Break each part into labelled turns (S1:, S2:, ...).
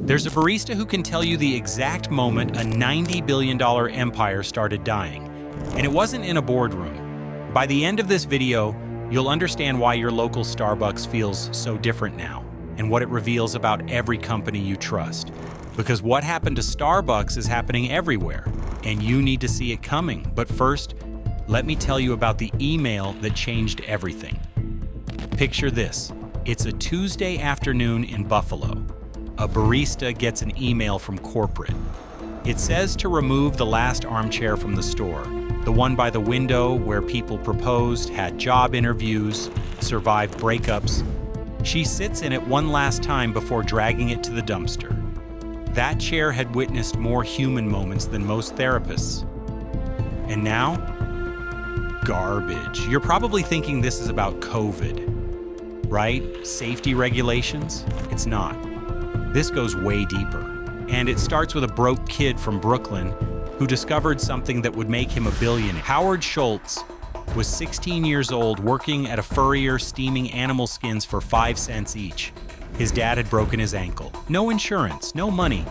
S1: There's a barista who can tell you the exact moment a $90 billion empire started dying. And it wasn't in a boardroom. By the end of this video, you'll understand why your local Starbucks feels so different now, and what it reveals about every company you trust. Because what happened to Starbucks is happening everywhere, and you need to see it coming. But first, let me tell you about the email that changed everything. Picture this. It's a Tuesday afternoon in Buffalo. A barista gets an email from corporate. It says to remove the last armchair from the store, the one by the window where people proposed, had job interviews, survived breakups. She sits in it one last time before dragging it to the dumpster. That chair had witnessed more human moments than most therapists. And now, garbage. You're probably thinking this is about COVID, right? Safety regulations? It's not. This goes way deeper. And it starts with a broke kid from Brooklyn who discovered something that would make him a billionaire. Howard Schultz was 16 years old, working at a furrier steaming animal skins for 5 cents each. His dad had broken his ankle. No insurance, no money.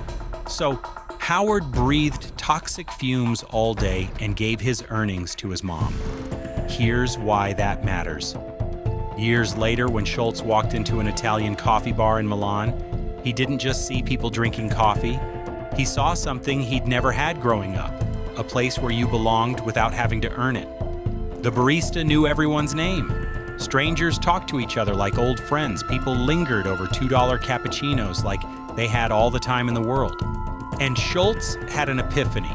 S1: So Howard breathed toxic fumes all day and gave his earnings to his mom. Here's why that matters. Years later, when Schultz walked into an Italian coffee bar in Milan, he didn't just see people drinking coffee. He saw something he'd never had growing up, a place where you belonged without having to earn it. The barista knew everyone's name. Strangers talked to each other like old friends. People lingered over $2 cappuccinos like they had all the time in the world. And Schultz had an epiphany.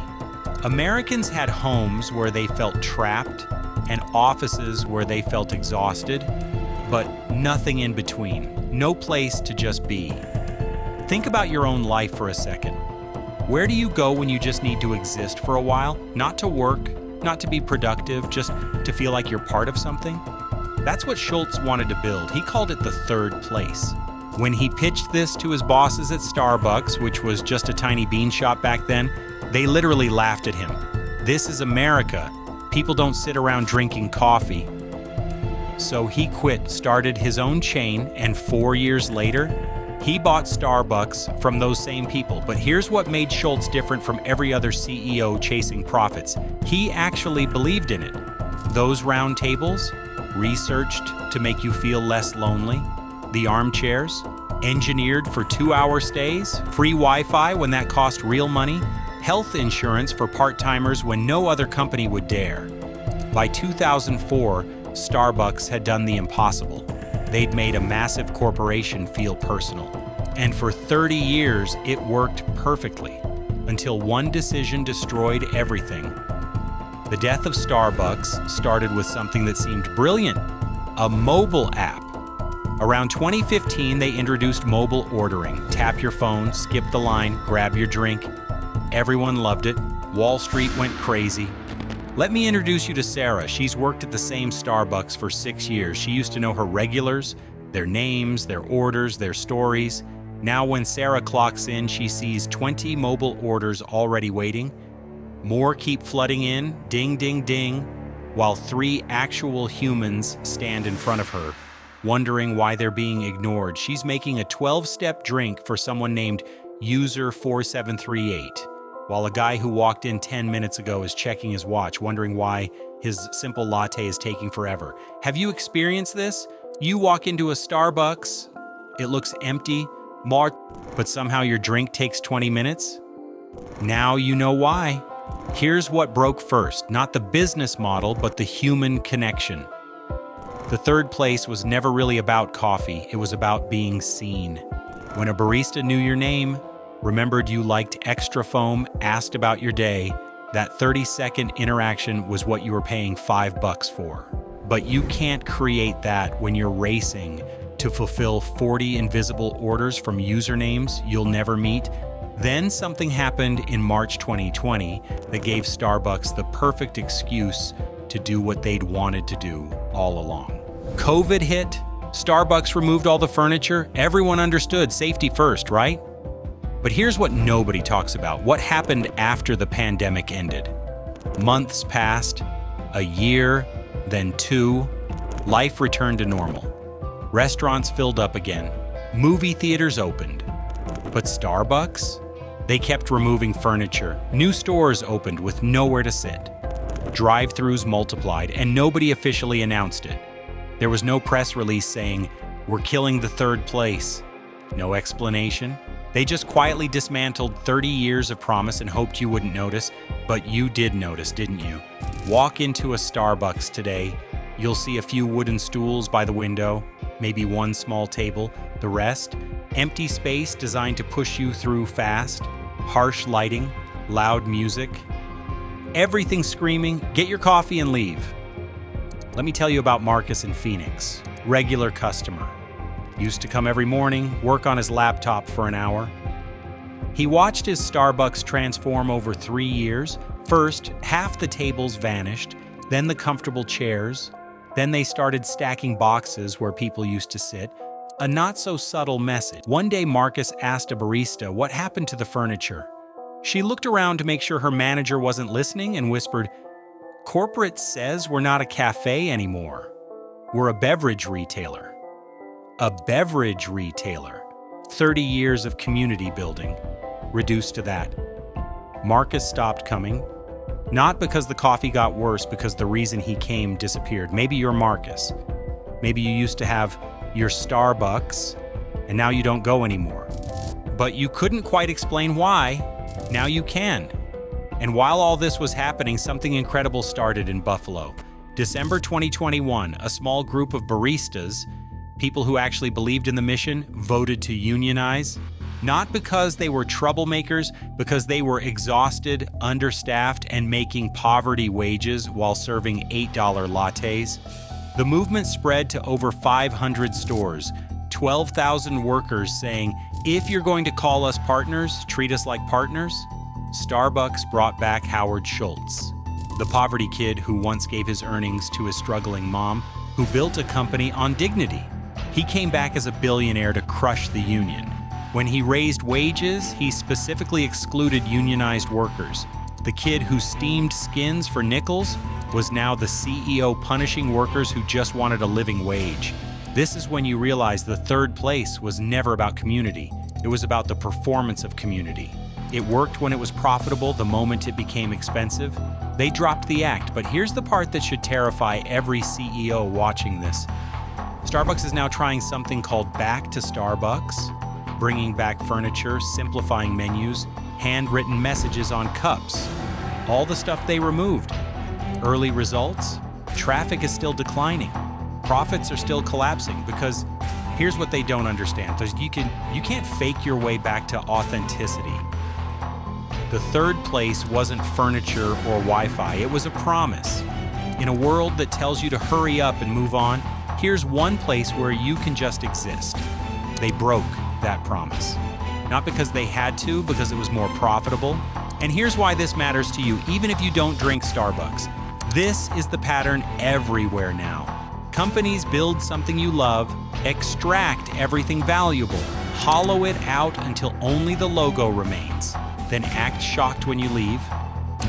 S1: Americans had homes where they felt trapped and offices where they felt exhausted, but nothing in between. No place to just be. Think about your own life for a second. Where do you go when you just need to exist for a while? Not to work, not to be productive, just to feel like you're part of something? That's what Schultz wanted to build. He called it the third place. When he pitched this to his bosses at Starbucks, which was just a tiny bean shop back then, they literally laughed at him. This is America. People don't sit around drinking coffee. So he quit, started his own chain, and 4 years later, he bought Starbucks from those same people. But here's what made Schultz different from every other CEO chasing profits. He actually believed in it. Those round tables, researched to make you feel less lonely. The armchairs, engineered for 2-hour stays. Free Wi-Fi when that cost real money. Health insurance for part-timers when no other company would dare. By 2004, Starbucks had done the impossible. They'd made a massive corporation feel personal. And for 30 years, it worked perfectly, until one decision destroyed everything. The death of Starbucks started with something that seemed brilliant, a mobile app. Around 2015, they introduced mobile ordering. Tap your phone, skip the line, grab your drink. Everyone loved it. Wall Street went crazy. Let me introduce you to Sarah. She's worked at the same Starbucks for 6 years. She used to know her regulars, their names, their orders, their stories. Now when Sarah clocks in, she sees 20 mobile orders already waiting. More keep flooding in, ding, ding, ding, while 3 actual humans stand in front of her, wondering why they're being ignored. She's making a 12-step drink for someone named User 4738. While a guy who walked in 10 minutes ago is checking his watch, wondering why his simple latte is taking forever. Have you experienced this? You walk into a Starbucks, it looks empty, but somehow your drink takes 20 minutes? Now you know why. Here's what broke first, not the business model, but the human connection. The third place was never really about coffee, it was about being seen. When a barista knew your name, remembered you liked extra foam, asked about your day, that 30-second interaction was what you were paying $5 for. But you can't create that when you're racing to fulfill 40 invisible orders from usernames you'll never meet. Then something happened in March 2020 that gave Starbucks the perfect excuse to do what they'd wanted to do all along. COVID hit, Starbucks removed all the furniture, everyone understood safety first, right? But here's what nobody talks about. What happened after the pandemic ended? Months passed, a year, then 2. Life returned to normal. Restaurants filled up again. Movie theaters opened. But Starbucks? They kept removing furniture. New stores opened with nowhere to sit. Drive-thrus multiplied, and nobody officially announced it. There was no press release saying, "We're killing the third place." No explanation. They just quietly dismantled 30 years of promise and hoped you wouldn't notice, but you did notice, didn't you? Walk into a Starbucks today. You'll see a few wooden stools by the window, maybe one small table. The rest, empty space designed to push you through fast, harsh lighting, loud music. Everything screaming, "Get your coffee and leave." Let me tell you about Marcus in Phoenix, regular customer. Used to come every morning, work on his laptop for an hour. He watched his Starbucks transform over 3 years. First, half the tables vanished, then the comfortable chairs, then they started stacking boxes where people used to sit. A not-so-subtle message. One day Marcus asked a barista what happened to the furniture. She looked around to make sure her manager wasn't listening and whispered, "Corporate says we're not a cafe anymore. We're a beverage retailer." A beverage retailer. 30 years of community building, reduced to that. Marcus stopped coming, not because the coffee got worse, because the reason he came disappeared. Maybe you're Marcus. Maybe you used to have your Starbucks, and now you don't go anymore. But you couldn't quite explain why. Now you can. And while all this was happening, something incredible started in Buffalo. December 2021, a small group of baristas, people who actually believed in the mission, voted to unionize. Not because they were troublemakers, because they were exhausted, understaffed, and making poverty wages while serving $8 lattes. The movement spread to over 500 stores, 12,000 workers saying, "If you're going to call us partners, treat us like partners." Starbucks brought back Howard Schultz, the poverty kid who once gave his earnings to his struggling mom, who built a company on dignity. He came back as a billionaire to crush the union. When he raised wages, he specifically excluded unionized workers. The kid who steamed skins for nickels was now the CEO punishing workers who just wanted a living wage. This is when you realize the third place was never about community. It was about the performance of community. It worked when it was profitable. The moment it became expensive, they dropped the act. But here's the part that should terrify every CEO watching this. Starbucks is now trying something called Back to Starbucks, bringing back furniture, simplifying menus, handwritten messages on cups, all the stuff they removed. Early results? Traffic is still declining. Profits are still collapsing because here's what they don't understand. You can't fake your way back to authenticity. The third place wasn't furniture or Wi-Fi. It was a promise. In a world that tells you to hurry up and move on, here's one place where you can just exist. They broke that promise. Not because they had to, because it was more profitable. And here's why this matters to you, even if you don't drink Starbucks. This is the pattern everywhere now. Companies build something you love, extract everything valuable, hollow it out until only the logo remains, then act shocked when you leave.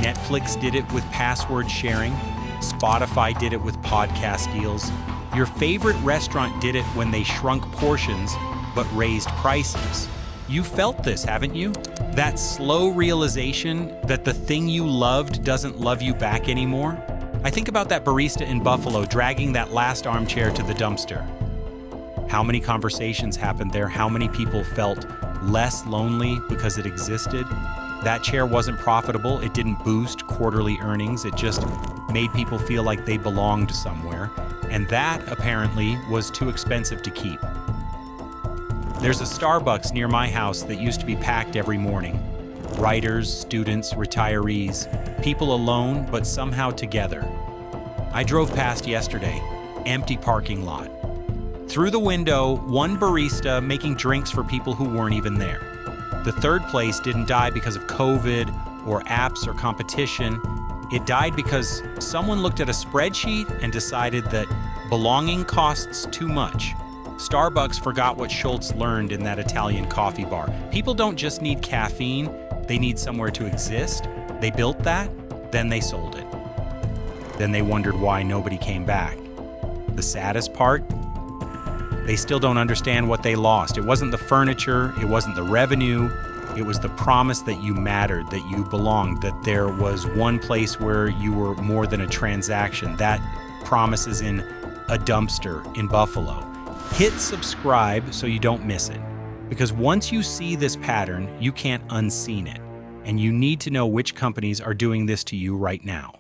S1: Netflix did it with password sharing. Spotify did it with podcast deals. Your favorite restaurant did it when they shrunk portions but raised prices. You felt this, haven't you? That slow realization that the thing you loved doesn't love you back anymore? I think about that barista in Buffalo dragging that last armchair to the dumpster. How many conversations happened there? How many people felt less lonely because it existed? That chair wasn't profitable. It didn't boost quarterly earnings. It just made people feel like they belonged somewhere. And that, apparently, was too expensive to keep. There's a Starbucks near my house that used to be packed every morning. Writers, students, retirees, people alone, but somehow together. I drove past yesterday, empty parking lot. Through the window, one barista making drinks for people who weren't even there. The third place didn't die because of COVID or apps or competition. It died because someone looked at a spreadsheet and decided that belonging costs too much. Starbucks forgot what Schultz learned in that Italian coffee bar. People don't just need caffeine, they need somewhere to exist. They built that, then they sold it. Then they wondered why nobody came back. The saddest part? They still don't understand what they lost. It wasn't the furniture, it wasn't the revenue, it was the promise that you mattered, that you belonged, that there was one place where you were more than a transaction. That promise is in a dumpster in Buffalo. Hit subscribe so you don't miss it. Because once you see this pattern, you can't unseen it. And you need to know which companies are doing this to you right now.